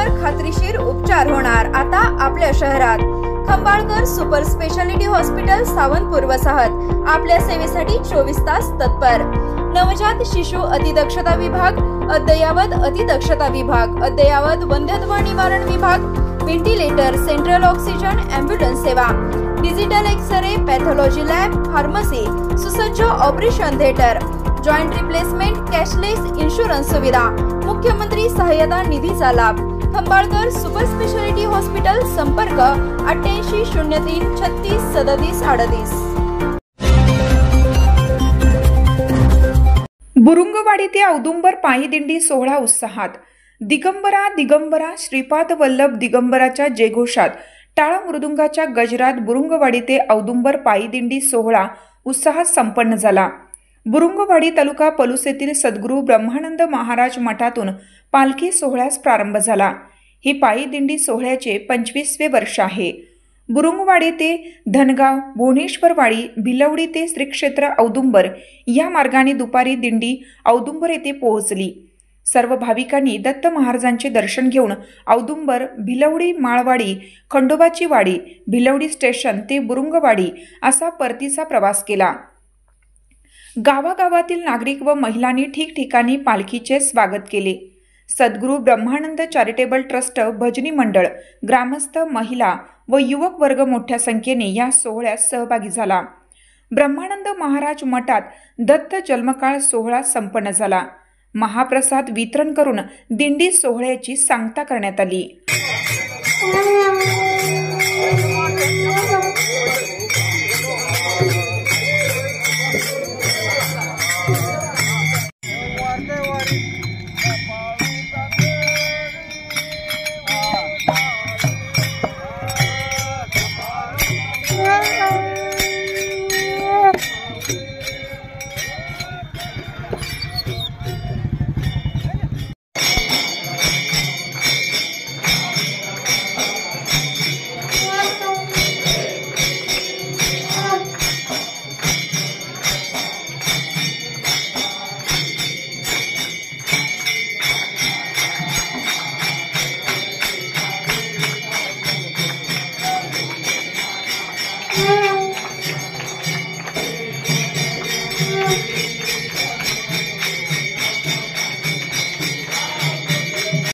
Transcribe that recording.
खर्चावर खात्रीशीर उपचार होणार आता आपल्या शहरात। Khambalkar super speciality hospital Sawantpur वसाहत आपल्या सेवेसाठी 24 तास तत्पर। नवजात शिशु अतिदक्षता विभाग, अद्ययावत अतिदक्षता विभाग, अद्ययावत वंध्यत्व निवारण विभाग, व्हेंटिलेटर, सेंट्रल ऑक्सिजन, एम्ब्युलन्स सेवा, digital x ray, pathology lab, pharmacy, सुसज्ज operation theatre, joint replacement, cashless insurance सुविधा, मुख्यमंत्री सहायता निधीचा लाभ। खंबाळकर सुपर स्पेशालिटी हॉस्पिटल, संपर्क 88 03 36 37 38। बुरुंगवाडी ते औदुंबर पायी दिंडी सोहळा उत्साहात। दिगंबरा दिगंबरा श्रीपाद वल्लभ दिगंबराच्या जयघोषात टाळ मृदुंगाच्या गजरात बुरुंगवाडी ते औदुंबर पायी दिंडी सोहळा उत्साहात संपन्न झाला। बुरुंगवाडी तालुका पलूस येथील सद्गुरू ब्रह्मानंद महाराज मठातून पालखी सोहळ्यास प्रारंभ झाला। ही पायी दिंडी सोहळ्याचे 25वे वर्ष आहे। बुरुंगवाडी ते धनगाव, भुवनेश्वरवाडी, भिलवडी ते श्री क्षेत्र औदुंबर या मार्गाने दुपारी दिंडी औदुंबर येथे पोहोचली। सर्व भाविकांनी दत्त महाराजांचे दर्शन घेऊन औदुंबर, भिलवडी, माळवाडी, खंडोबाची वाडी, भिलवडी स्टेशन ते बुरुंगवाडी असा परतीचा प्रवास केला। गावागावातील नागरिक व महिलांनी ठिकठिकाणी पालखीचे स्वागत केले। सद्गुरू ब्रह्मानंद चॅरिटेबल ट्रस्ट, भजनी मंडळ, ग्रामस्थ, महिला व युवक वर्ग मोठ्या संख्येने या सोहळ्यात सहभागी झाला। ब्रह्मानंद महाराज मठात दत्त जन्मकाळ सोहळा संपन्न झाला। महाप्रसाद वितरण करून दिंडी सोहळ्याची सांगता करण्यात आली।